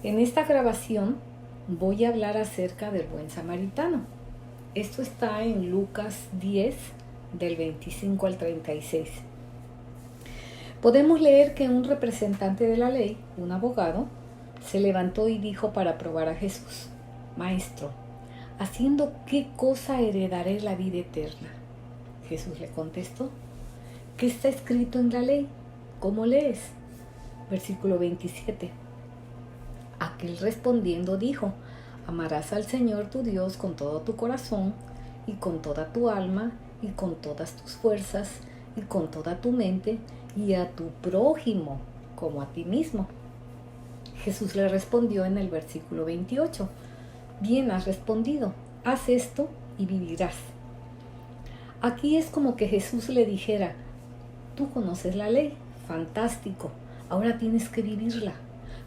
En esta grabación voy a hablar acerca del buen samaritano. Esto está en Lucas 10, del 25 al 36. Podemos leer que un representante de la ley, un abogado, se levantó y dijo para probar a Jesús: Maestro, ¿haciendo qué cosa heredaré la vida eterna? Jesús le contestó: ¿qué está escrito en la ley? ¿Cómo lees? Versículo 27. Aquel respondiendo dijo: amarás al Señor tu Dios con todo tu corazón y con toda tu alma y con todas tus fuerzas y con toda tu mente, y a tu prójimo como a ti mismo. Jesús le respondió en el versículo 28: bien has respondido, haz esto y vivirás. Aquí es como que Jesús le dijera: tú conoces la ley, fantástico, ahora tienes que vivirla.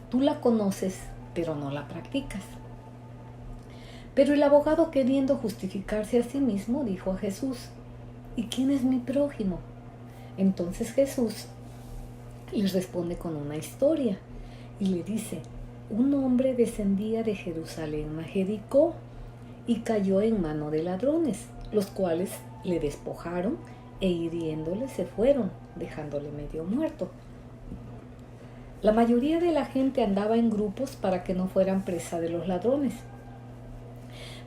Tú la conoces, pero no la practicas. Pero el abogado, queriendo justificarse a sí mismo, dijo a Jesús: ¿y quién es mi prójimo? Entonces Jesús les responde con una historia y le dice: un hombre descendía de Jerusalén a Jericó y cayó en mano de ladrones, los cuales le despojaron e hiriéndole se fueron, dejándole medio muerto. La mayoría de la gente andaba en grupos para que no fueran presa de los ladrones.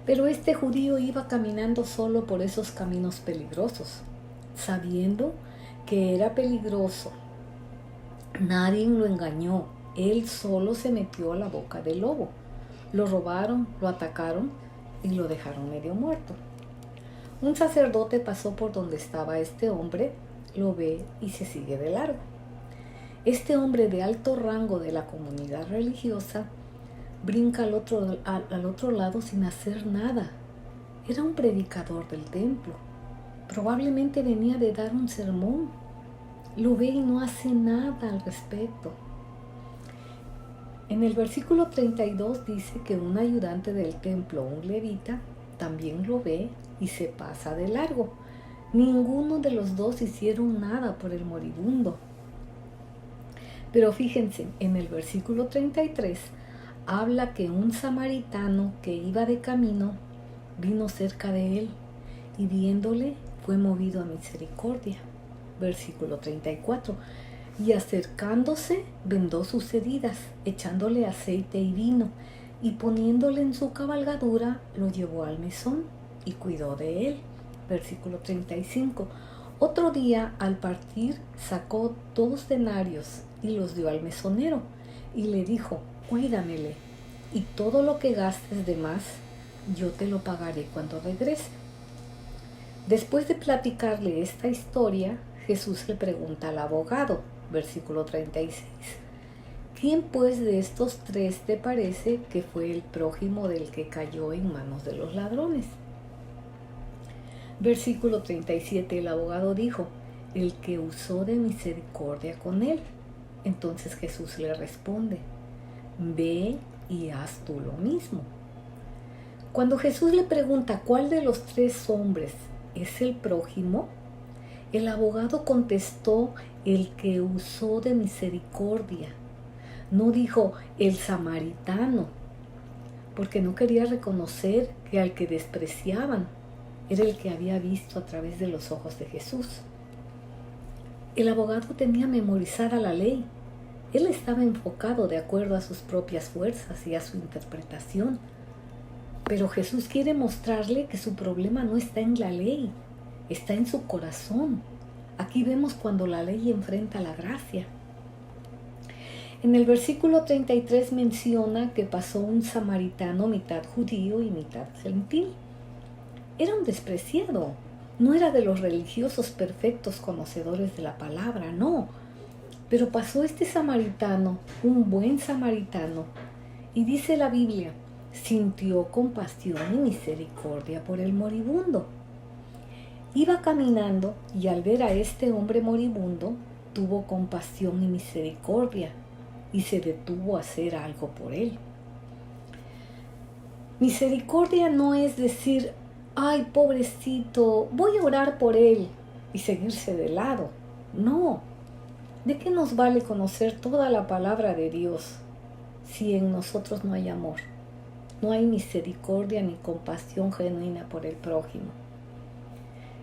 Pero este judío iba caminando solo por esos caminos peligrosos, sabiendo que era peligroso. Nadie lo engañó, él solo se metió a la boca del lobo. Lo robaron, lo atacaron y lo dejaron medio muerto. Un sacerdote pasó por donde estaba este hombre, lo ve y se sigue de largo. Este hombre de alto rango de la comunidad religiosa brinca al otro lado sin hacer nada. Era un predicador del templo. Probablemente venía de dar un sermón. Lo ve y no hace nada al respecto. En el versículo 32 dice que un ayudante del templo, un levita, también lo ve y se pasa de largo. Ninguno de los dos hicieron nada por el moribundo. Pero fíjense, en el versículo 33 habla que un samaritano que iba de camino vino cerca de él y viéndole fue movido a misericordia. Versículo 34. Y acercándose vendó sus heridas, echándole aceite y vino, y poniéndole en su cabalgadura lo llevó al mesón y cuidó de él. Versículo 35. Otro día al partir sacó 2 denarios y los dio al mesonero y le dijo: cuídamele, y todo lo que gastes de más yo te lo pagaré cuando regrese. Después de platicarle esta historia, Jesús le pregunta al abogado, versículo 36, ¿quién pues de estos 3 te parece que fue el prójimo del que cayó en manos de los ladrones? Versículo 37, el abogado dijo: el que usó de misericordia con él. Entonces Jesús le responde: ve y haz tú lo mismo. Cuando Jesús le pregunta cuál de los 3 hombres es el prójimo, el abogado contestó: el que usó de misericordia. No dijo el samaritano, porque no quería reconocer que al que despreciaban era el que había visto a través de los ojos de Jesús. El abogado tenía memorizada la ley. Él estaba enfocado de acuerdo a sus propias fuerzas y a su interpretación. Pero Jesús quiere mostrarle que su problema no está en la ley, está en su corazón. Aquí vemos cuando la ley enfrenta la gracia. En el versículo 33 menciona que pasó un samaritano mitad judío y mitad gentil. Era un despreciado, no era de los religiosos perfectos conocedores de la palabra, no. Pero pasó este samaritano, un buen samaritano, y dice la Biblia, sintió compasión y misericordia por el moribundo. Iba caminando y al ver a este hombre moribundo, tuvo compasión y misericordia y se detuvo a hacer algo por él. Misericordia no es decir: ay, pobrecito, voy a orar por él y seguirse de lado. No. ¿De qué nos vale conocer toda la palabra de Dios si en nosotros no hay amor? No hay misericordia ni compasión genuina por el prójimo.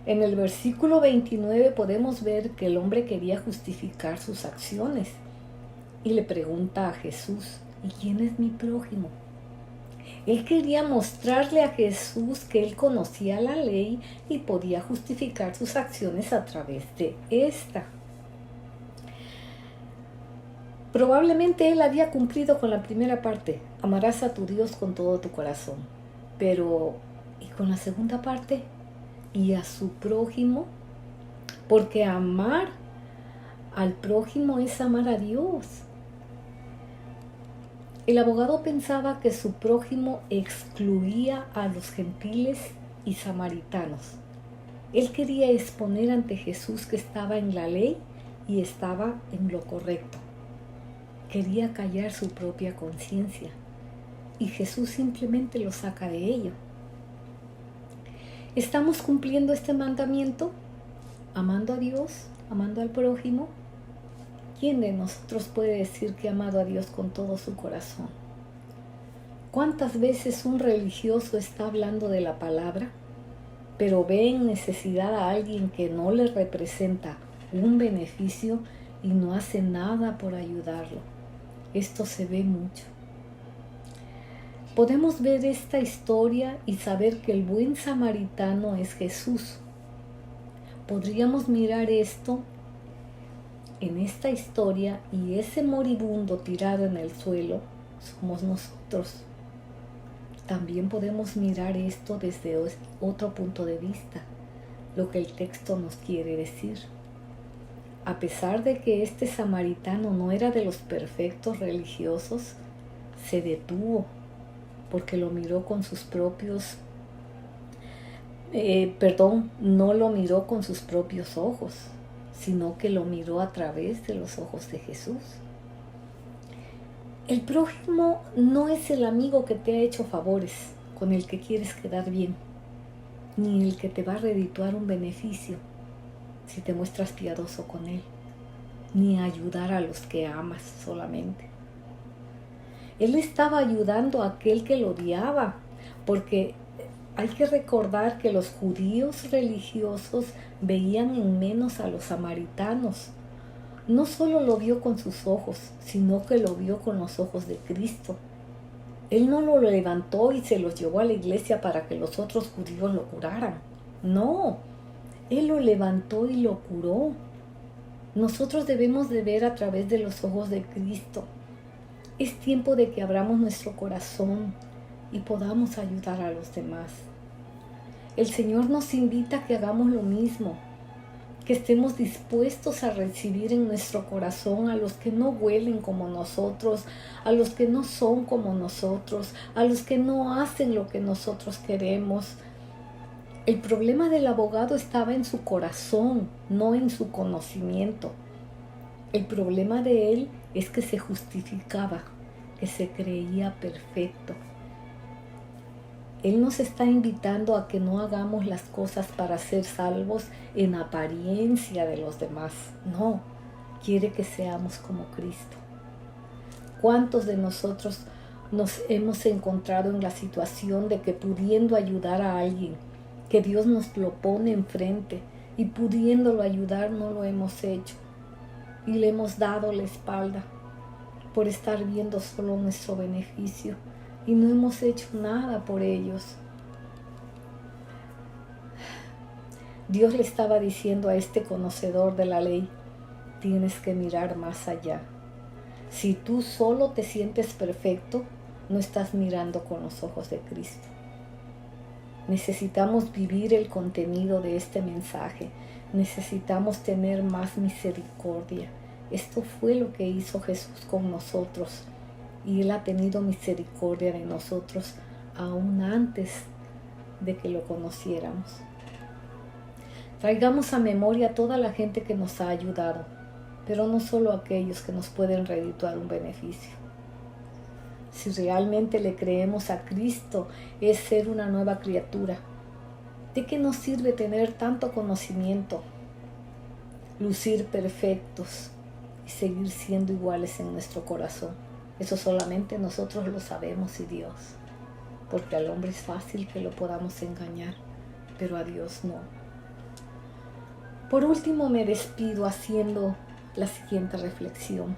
En el versículo 29 podemos ver que el hombre quería justificar sus acciones y le pregunta a Jesús, ¿y quién es mi prójimo? Él quería mostrarle a Jesús que él conocía la ley y podía justificar sus acciones a través de esta. Probablemente él había cumplido con la primera parte, amarás a tu Dios con todo tu corazón. Pero, ¿y con la segunda parte? ¿Y a su prójimo? Porque amar al prójimo es amar a Dios. El abogado pensaba que su prójimo excluía a los gentiles y samaritanos. Él quería exponer ante Jesús que estaba en la ley y estaba en lo correcto. Quería callar su propia conciencia y Jesús simplemente lo saca de ello. ¿Estamos cumpliendo este mandamiento? ¿Amando a Dios? ¿Amando al prójimo? ¿Quién de nosotros puede decir que ha amado a Dios con todo su corazón? ¿Cuántas veces un religioso está hablando de la palabra, pero ve en necesidad a alguien que no le representa un beneficio y no hace nada por ayudarlo? Esto se ve mucho. Podemos ver esta historia y saber que el buen samaritano es Jesús. Podríamos mirar esto en esta historia y ese moribundo tirado en el suelo somos nosotros. También podemos mirar esto desde otro punto de vista, lo que el texto nos quiere decir. A pesar de que este samaritano no era de los perfectos religiosos, se detuvo porque lo miró con sus propios, no lo miró con sus propios ojos, sino que lo miró a través de los ojos de Jesús. El prójimo no es el amigo que te ha hecho favores, con el que quieres quedar bien, ni el que te va a redituar un beneficio si te muestras piadoso con él, ni ayudar a los que amas solamente. Él estaba ayudando a aquel que lo odiaba, porque hay que recordar que los judíos religiosos veían en menos a los samaritanos. No solo lo vio con sus ojos, sino que lo vio con los ojos de Cristo. Él no lo levantó y se los llevó a la iglesia para que los otros judíos lo curaran. No, Él lo levantó y lo curó. Nosotros debemos de ver a través de los ojos de Cristo. Es tiempo de que abramos nuestro corazón y podamos ayudar a los demás. El Señor nos invita a que hagamos lo mismo, que estemos dispuestos a recibir en nuestro corazón a los que no huelen como nosotros, a los que no son como nosotros, a los que no hacen lo que nosotros queremos. El problema del abogado estaba en su corazón, no en su conocimiento. El problema de él es que se justificaba, que se creía perfecto. Él nos está invitando a que no hagamos las cosas para ser salvos en apariencia de los demás. No, quiere que seamos como Cristo. ¿Cuántos de nosotros nos hemos encontrado en la situación de que pudiendo ayudar a alguien, que Dios nos lo pone enfrente y pudiéndolo ayudar no lo hemos hecho y le hemos dado la espalda por estar viendo solo nuestro beneficio y no hemos hecho nada por ellos? Dios le estaba diciendo a este conocedor de la ley, tienes que mirar más allá. Si tú solo te sientes perfecto, no estás mirando con los ojos de Cristo. Necesitamos vivir el contenido de este mensaje. Necesitamos tener más misericordia. Esto fue lo que hizo Jesús con nosotros. Y Él ha tenido misericordia de nosotros aún antes de que lo conociéramos. Traigamos a memoria a toda la gente que nos ha ayudado, pero no solo a aquellos que nos pueden redituar un beneficio. Si realmente le creemos a Cristo, es ser una nueva criatura. ¿De qué nos sirve tener tanto conocimiento, lucir perfectos y seguir siendo iguales en nuestro corazón? Eso solamente nosotros lo sabemos y Dios, porque al hombre es fácil que lo podamos engañar, pero a Dios no. Por último, me despido haciendo la siguiente reflexión.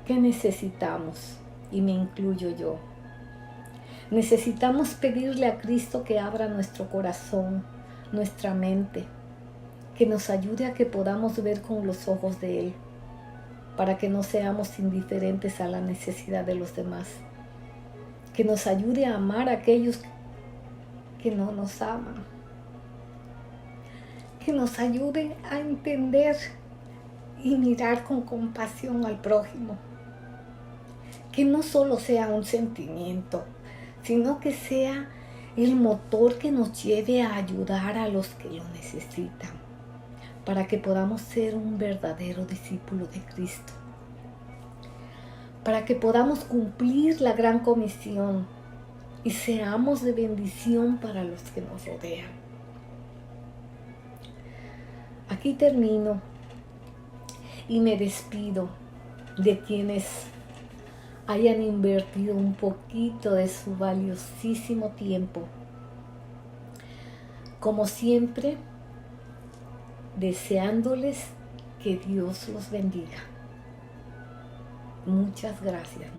¿Qué necesitamos? Y me incluyo yo. Necesitamos pedirle a Cristo que abra nuestro corazón, nuestra mente, que nos ayude a que podamos ver con los ojos de Él, para que no seamos indiferentes a la necesidad de los demás, que nos ayude a amar a aquellos que no nos aman, que nos ayude a entender y mirar con compasión al prójimo, que no solo sea un sentimiento, sino que sea el motor que nos lleve a ayudar a los que lo necesitan, para que podamos ser un verdadero discípulo de Cristo, para que podamos cumplir la gran comisión y seamos de bendición para los que nos rodean. Aquí termino y me despido de quienes hayan invertido un poquito de su valiosísimo tiempo. Como siempre, deseándoles que Dios los bendiga. Muchas gracias.